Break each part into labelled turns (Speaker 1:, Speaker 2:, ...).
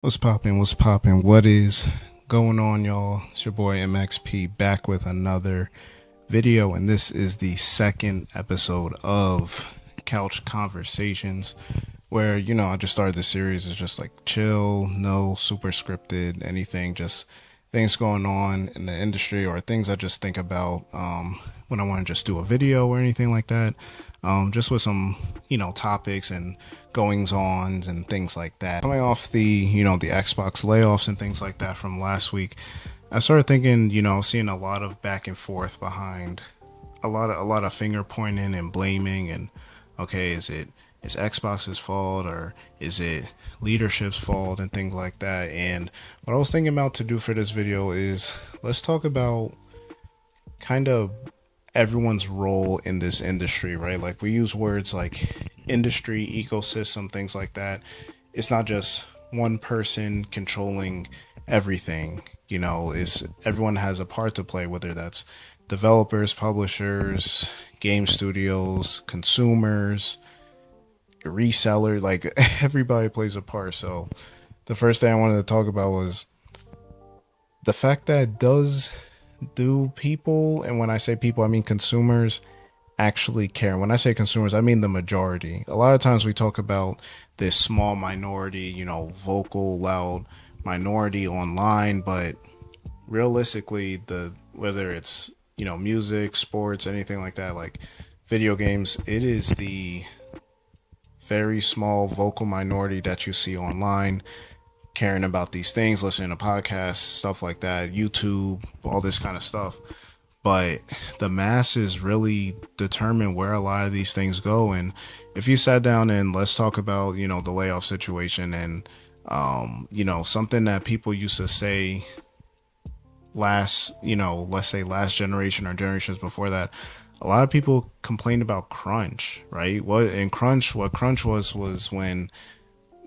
Speaker 1: What's poppin'? What's poppin'? What is going on, y'all? It's your boy MXP back with another video, and this is the second episode of Couch Conversations, where I just started this series. It's just like chill, no super scripted, anything, just things going on in the industry or things I just think about when I want to just do a video or anything like that. Just with some topics and goings ons and things like that. Coming off the Xbox layoffs and things like that from last week, I started thinking, seeing a lot of back and forth behind a lot of finger pointing and blaming, and okay, is Xbox's fault or is it leadership's fault and things like that. And what I was thinking about to do for this video is let's talk about kind of everyone's role in this industry, right? Like, we use words like industry, ecosystem, things like that. It's not just one person controlling everything. Is everyone has a part to play, whether that's developers, publishers, game studios, consumers, resellers, like everybody plays a part. So the first thing I wanted to talk about was the fact that do people, and when I say people, I mean consumers, actually care? When I say consumers, I mean the majority. A lot of times we talk about this small minority, vocal, loud minority online, but realistically, whether it's music, sports, anything like that, like video games, it is the very small vocal minority that you see online caring about these things, listening to podcasts, stuff like that, YouTube, all this kind of stuff. But the masses really determine where a lot of these things go. And if you sat down and let's talk about, the layoff situation and, something that people used to say let's say last generation or generations before that, a lot of people complained about crunch, right? What crunch was when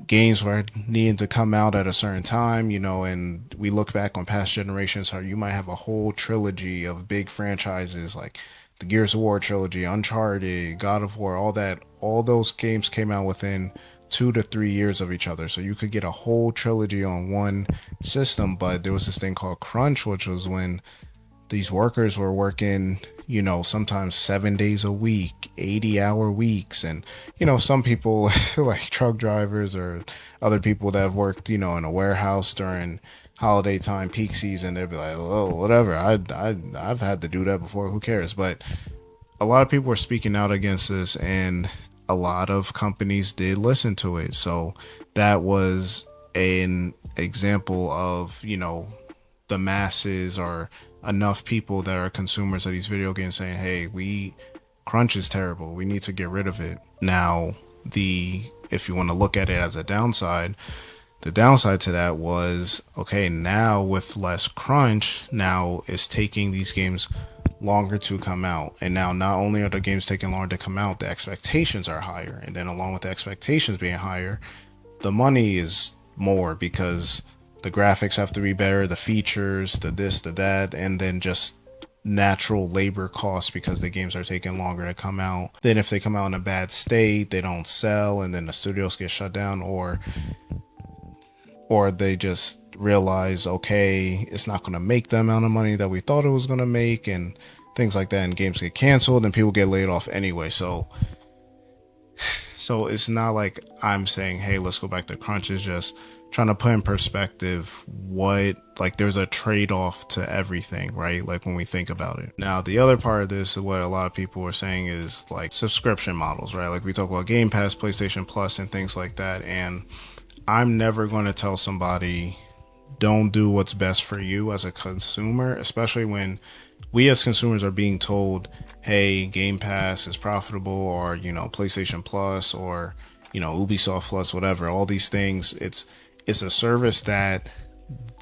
Speaker 1: games were needing to come out at a certain time, and we look back on past generations how you might have a whole trilogy of big franchises like the Gears of War trilogy, Uncharted, God of War, all those games came out within 2 to 3 years of each other. So you could get a whole trilogy on one system. But there was this thing called crunch, which was when these workers were working, sometimes 7 days a week, 80-hour weeks. And, some people like truck drivers or other people that have worked, in a warehouse during holiday time, peak season, they'd be like, oh, whatever. I've had to do that before. Who cares? But a lot of people were speaking out against this, and a lot of companies did listen to it. So that was an example of, the masses or enough people that are consumers of these video games saying, hey, crunch is terrible, we need to get rid of it. Now, if you want to look at it as a downside, the downside to that was, okay, now with less crunch, now it's taking these games longer to come out. And now not only are the games taking longer to come out, the expectations are higher. And then along with the expectations being higher, the money is more because the graphics have to be better, the features, the this, the that, and then just natural labor costs because the games are taking longer to come out. Then if they come out in a bad state, they don't sell, and then the studios get shut down, or they just realize, okay, it's not going to make the amount of money that we thought it was going to make, and things like that, and games get canceled and people get laid off anyway. So it's not like I'm saying, hey, let's go back to crunch. It's just trying to put in perspective there's a trade-off to everything, right? Like when we think about it. Now, the other part of this, what a lot of people are saying is like subscription models, right? Like we talk about Game Pass, PlayStation Plus, and things like that. And I'm never going to tell somebody don't do what's best for you as a consumer, especially when we as consumers are being told, hey, Game Pass is profitable, or, PlayStation Plus, or, Ubisoft Plus, whatever, all these things. It's a service that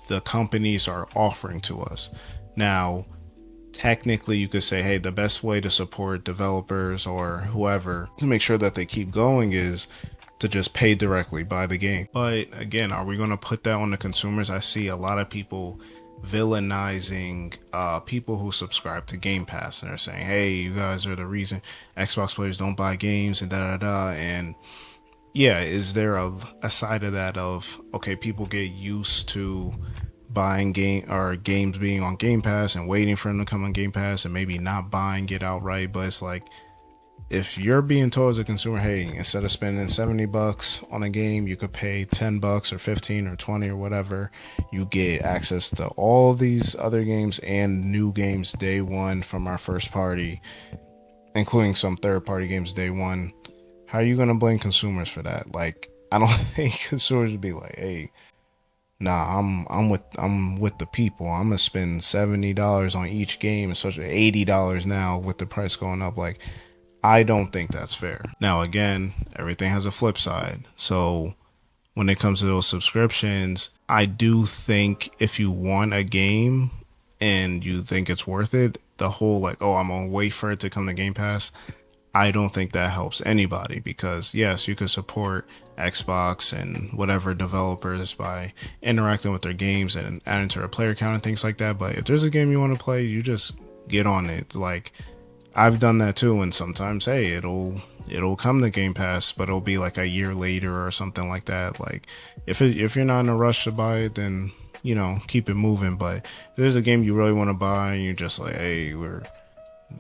Speaker 1: the companies are offering to us. Now, technically you could say, hey, the best way to support developers or whoever to make sure that they keep going is to just pay directly, buy the game. But again, are we going to put that on the consumers? I see a lot of people villainizing people who subscribe to Game Pass, and they're saying, hey, you guys are the reason Xbox players don't buy games and da da da. And yeah, is there a side of that of, okay, people get used to buying games being on Game Pass and waiting for them to come on Game Pass and maybe not buying it outright, but it's like, if you're being told as a consumer, hey, instead of spending $70 on a game, you could pay $10 or 15 or 20 or whatever, you get access to all these other games and new games day one from our first party, including some third party games day one. How are you gonna blame consumers for that? Like, I don't think consumers would be like, hey, nah, I'm with the people. I'm gonna spend $70 on each game, especially $80 now with the price going up. Like, I don't think that's fair. Now, again, everything has a flip side. So when it comes to those subscriptions, I do think if you want a game and you think it's worth it, the whole like, oh, I'm gonna wait for it to come to Game Pass, I don't think that helps anybody, because yes, you could support Xbox and whatever developers by interacting with their games and adding to their player count and things like that. But if there's a game you want to play, you just get on it. Like, I've done that too, and sometimes, hey, it'll come to Game Pass, but it'll be like a year later or something like that. Like, if you're not in a rush to buy it, then keep it moving. But if there's a game you really want to buy and you're just like, hey,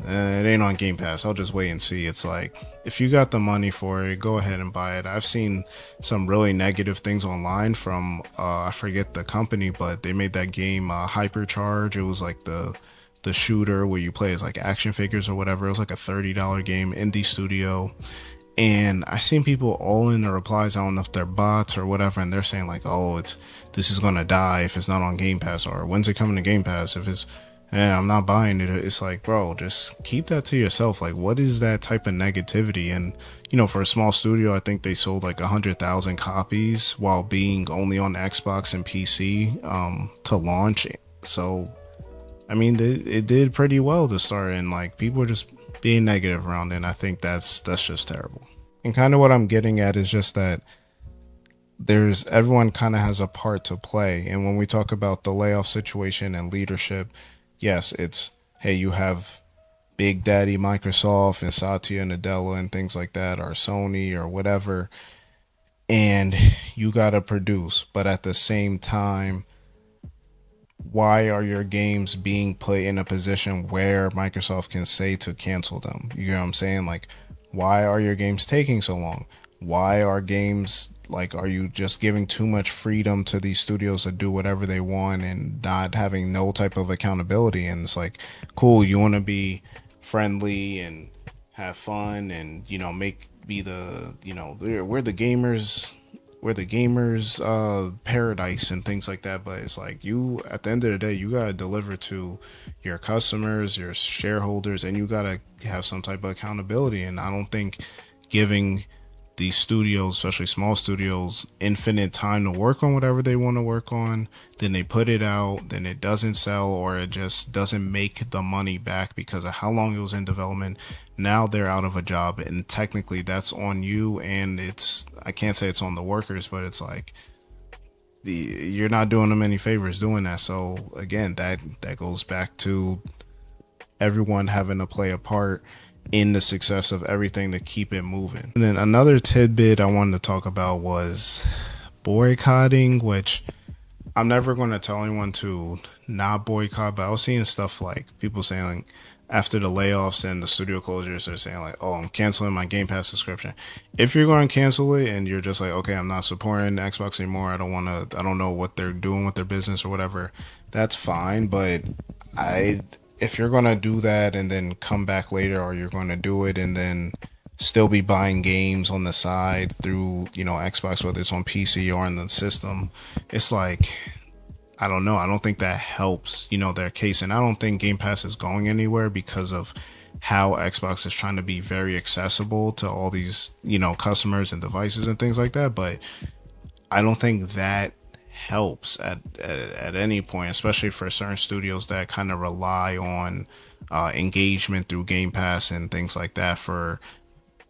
Speaker 1: it ain't on Game Pass, I'll just wait and see. It's like, if you got the money for it, go ahead and buy it. I've seen some really negative things online from I forget the company, but they made that game Hypercharge. It was like the shooter where you play as like action figures or whatever. It was like a $30 game, indie studio. And I seen people all in the replies, I don't know if they're bots or whatever, and they're saying like, oh, this is gonna die if it's not on Game Pass, or when's it coming to Game Pass if it's, yeah, I'm not buying it. It's like, bro, just keep that to yourself. Like, what is that type of negativity? And for a small studio, I think they sold like 100,000 copies while being only on Xbox and PC to launch. So I mean, it did pretty well to start, and like, people are just being negative around it. And I think that's just terrible. And kind of what I'm getting at is just that there's everyone kind of has a part to play. And when we talk about the layoff situation and leadership, yes, it's, hey, you have Big Daddy Microsoft and Satya Nadella and things like that, or Sony or whatever, and you gotta produce. But at the same time, why are your games being put in a position where Microsoft can say to cancel them? You know what I'm saying? Like, why are your games taking so long? Why are games like, are you just giving too much freedom to these studios to do whatever they want and not having no type of accountability? And it's like, cool, you want to be friendly and have fun and make be the we're the gamers paradise and things like that. But it's like, you, at the end of the day, you gotta deliver to your customers, your shareholders, and you gotta have some type of accountability. And I don't think giving these studios, especially small studios, infinite time to work on whatever they want to work on, then they put it out, then it doesn't sell, or it just doesn't make the money back because of how long it was in development. Now they're out of a job, and technically that's on you. And I can't say it's on the workers, but it's like, you're not doing them any favors doing that. So again, that goes back to everyone having to play a part in the success of everything to keep it moving. And then another tidbit I wanted to talk about was boycotting, which I'm never going to tell anyone to not boycott, but I was seeing stuff like people saying, like, after the layoffs and the studio closures, they're saying like, oh, I'm canceling my Game Pass subscription. If you're going to cancel it and you're just like, okay, I'm not supporting Xbox anymore, I don't know what they're doing with their business or whatever, that's fine. But if you're going to do that and then come back later, or you're going to do it and then still be buying games on the side through, Xbox, whether it's on PC or in the system, it's like, I don't know. I don't think that helps, their case. And I don't think Game Pass is going anywhere because of how Xbox is trying to be very accessible to all these, customers and devices and things like that. But I don't think that helps at any point, especially for certain studios that kind of rely on engagement through Game Pass and things like that for,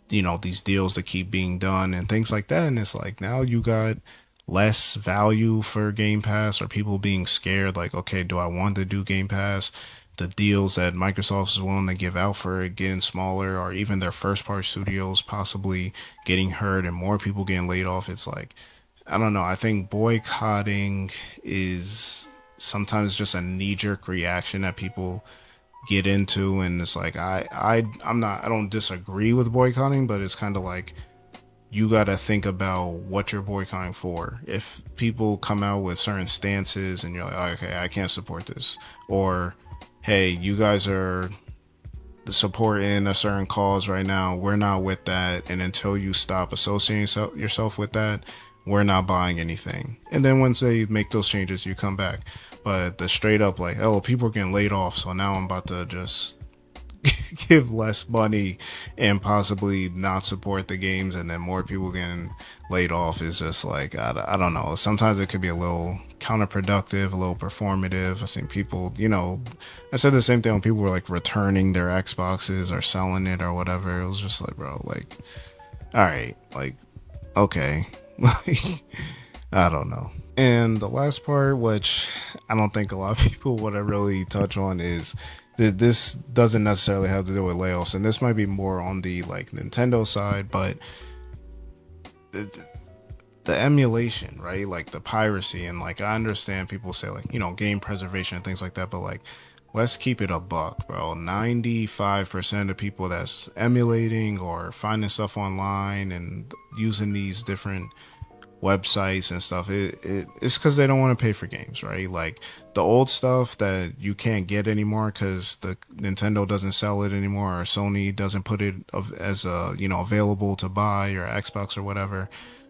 Speaker 1: these deals to keep being done and things like that. And it's like, now you got less value for Game Pass, or people being scared like, okay, do I want to do Game Pass the deals that Microsoft is willing to give out for it getting smaller, or even their first party studios possibly getting hurt and more people getting laid off. It's like, I don't know. I think boycotting is sometimes just a knee jerk reaction that people get into, and it's like I don't disagree with boycotting, but it's kind of like you got to think about what you're boycotting for. If people come out with certain stances and you're like, oh, okay, I can't support this, or hey, you guys are supporting a certain cause right now, we're not with that, and until you stop associating yourself with that, we're not buying anything. And then once they make those changes, you come back. But the straight up like, oh, people are getting laid off, so now I'm about to just give less money and possibly not support the games, and then more people getting laid off is just like, I don't know. Sometimes it could be a little counterproductive, a little performative. I've seen people, I said the same thing when people were like returning their Xboxes or selling it or whatever. It was just like, bro, like, all right, like, okay. Like, I don't know. And the last part, which I don't think a lot of people would really touch on, is that this doesn't necessarily have to do with layoffs, and this might be more on the like Nintendo side, but the emulation, right? Like the piracy, and like I understand people say like, game preservation and things like that, but like, let's keep it a buck, bro. 95% of people that's emulating or finding stuff online and using these different websites and stuff, it's because they don't want to pay for games, right? Like the old stuff that you can't get anymore because the Nintendo doesn't sell it anymore, or Sony doesn't put it as available to buy, or Xbox or whatever.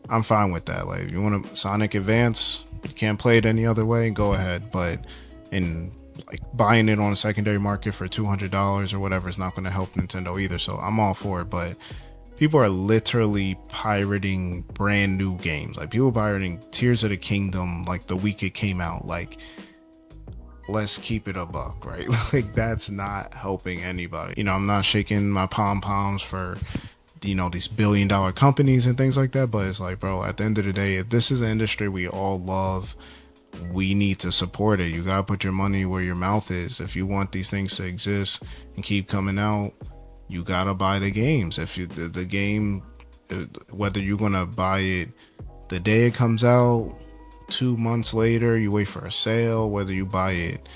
Speaker 1: I'm fine with that. Like, if you want a Sonic Advance, you can't play it any other way, go ahead. But in like buying it on a secondary market for $200 or whatever is not going to help Nintendo either. So I'm all for it. But people are literally pirating brand new games. Like, people pirating Tears of the Kingdom like the week it came out. Like, let's keep it a buck, right? Like, that's not helping anybody. I'm not shaking my pom-poms for these billion-dollar companies and things like that, but it's like, bro, at the end of the day, if this is an industry we all love, we need to support it. You gotta put your money where your mouth is. If you want these things to exist and keep coming out, you gotta buy the games. If you the game, whether you're gonna buy it the day it comes out, 2 months later, you wait for a sale, whether you buy it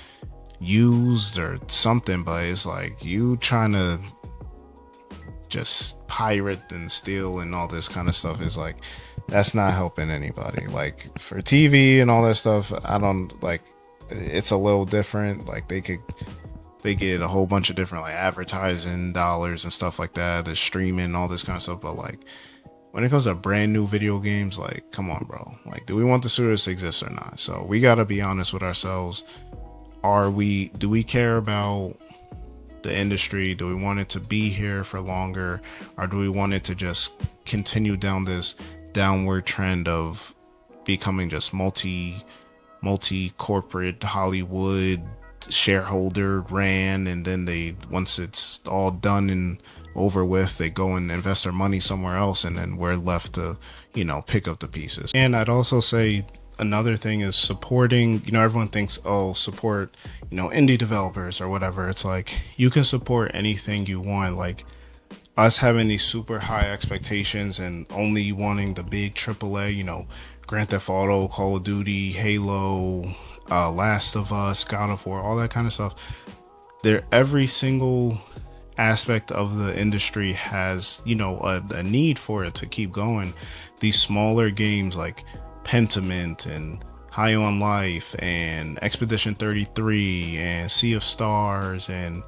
Speaker 1: used or something, but it's like you trying to just pirate and steal and all this kind of stuff is like, that's not helping anybody. Like, for TV and all that stuff, I don't like, it's a little different. Like, they get a whole bunch of different like advertising dollars and stuff like that, the streaming, all this kind of stuff. But like, when it comes to brand new video games, like, come on, bro. Like, do we want the studios to exist or not? So we got to be honest with ourselves. Do we care about the industry? Do we want it to be here for longer, or do we want it to just continue down this downward trend of becoming just multi corporate Hollywood shareholder ran, and then once it's all done and over with, they go and invest their money somewhere else, and then we're left to pick up the pieces. And I'd also say another thing is supporting, everyone thinks, oh, support indie developers or whatever. It's like, you can support anything you want. Like, us having these super high expectations and only wanting the big AAA, Grand Theft Auto, Call of Duty, Halo, Last of Us, God of War, all that kind of stuff. Every single aspect of the industry has a need for it to keep going. These smaller games like Pentiment and High on Life and Expedition 33 and Sea of Stars, and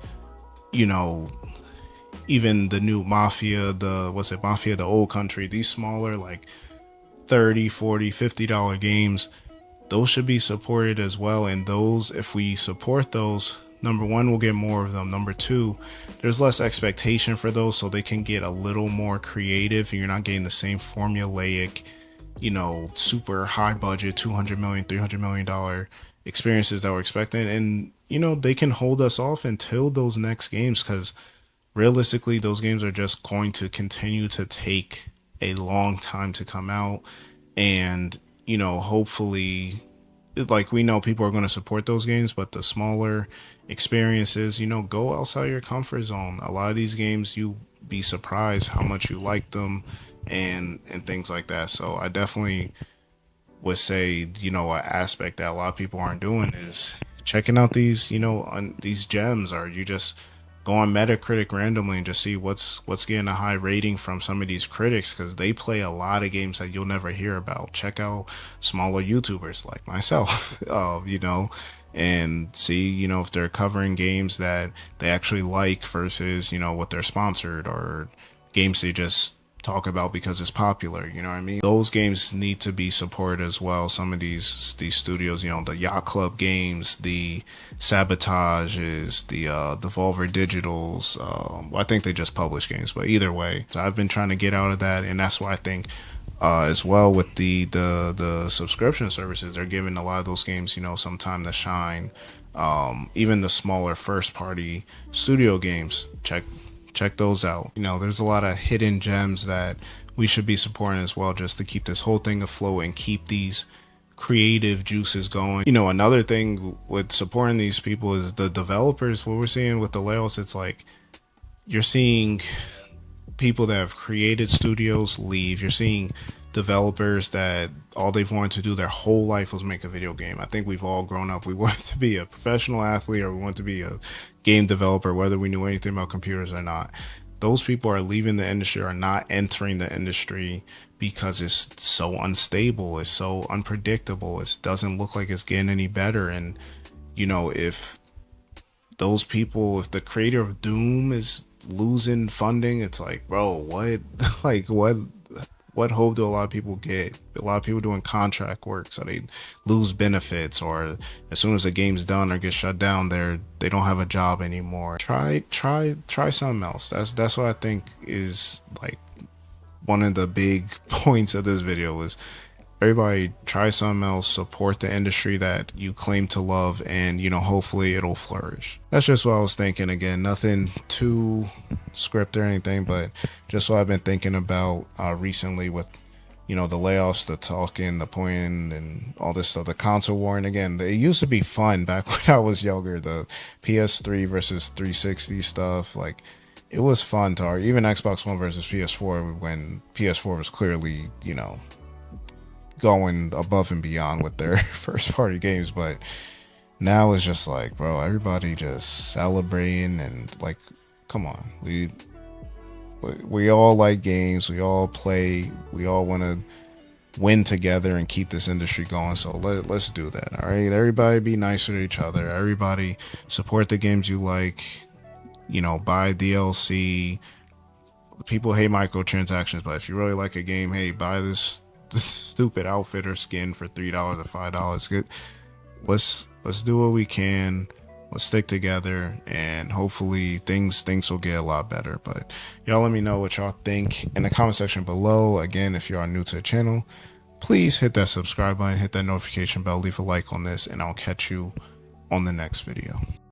Speaker 1: even the new Mafia, the Old Country, these smaller like $30, $40, $50 games, those should be supported as well. And those, if we support those, number one, we'll get more of them. Number two, there's less expectation for those, so they can get a little more creative, and you're not getting the same formulaic, super high budget, $200 million, $300 million experiences that we're expecting. And, they can hold us off until those next games, because realistically, those games are just going to continue to take a long time to come out. And, hopefully like, we know people are going to support those games, but the smaller experiences, go outside your comfort zone. A lot of these games, you be surprised how much you like them, and things like that. So I definitely would say, an aspect that a lot of people aren't doing is checking out these, on these gems, or you just go on Metacritic randomly and just see what's getting a high rating from some of these critics, because they play a lot of games that you'll never hear about. Check out smaller YouTubers like myself, and see, if they're covering games that they actually like versus, what they're sponsored, or games they just talk about because it's popular. You know what I mean? Those games need to be supported as well. Some of these studios, the Yacht Club games, the Sabotages, the Devolver Digitals. Well, I think they just publish games, but either way, so I've been trying to get out of that, and that's why I think as well with the subscription services, they're giving a lot of those games, some time to shine. Even the smaller first party studio games, check those out. There's a lot of hidden gems that we should be supporting as well, just to keep this whole thing afloat and keep these creative juices going. Another thing with supporting these people is the developers. What we're seeing with the layoffs, it's like you're seeing people that have created studios leave. You're seeing developers that all they've wanted to do their whole life was make a video game. I think we've all grown up. We wanted to be a professional athlete, or we want to be a game developer, whether we knew anything about computers or not. Those people are leaving the industry, or not entering the industry, because it's so unstable, it's so unpredictable, it doesn't look like it's getting any better. And if those people, if the creator of Doom is losing funding, it's like, bro, what like what hope do a lot of people get? A lot of people doing contract work, so they lose benefits, or as soon as the game's done or gets shut down, they don't have a job anymore. Try something else. That's what I think is like one of the big points of this video is everybody try something else, support the industry that you claim to love, and hopefully it'll flourish. That's just what I was thinking. Again, nothing too scripted or anything, but just what I've been thinking about recently with the layoffs, the talking, the pointing, and all this stuff, the console war. And again, it used to be fun back when I was younger, the PS3 versus 360 stuff. Like, it was fun to argue, even Xbox One versus PS4, when PS4 was clearly going above and beyond with their first party games. But now it's just like, bro, everybody just celebrating, and like, come on, we all like games, we all play, we all want to win together and keep this industry going. So let's do that. All right, everybody be nicer to each other, everybody support the games you like, buy DLC. People hate microtransactions, but if you really like a game, hey, buy this stupid outfit or skin for $3 or $5. Let's do what we can. Let's stick together, and hopefully things will get a lot better. But y'all let me know what y'all think in the comment section below. Again, if you are new to the channel, please hit that subscribe button, hit that notification bell, leave a like on this, and I'll catch you on the next video.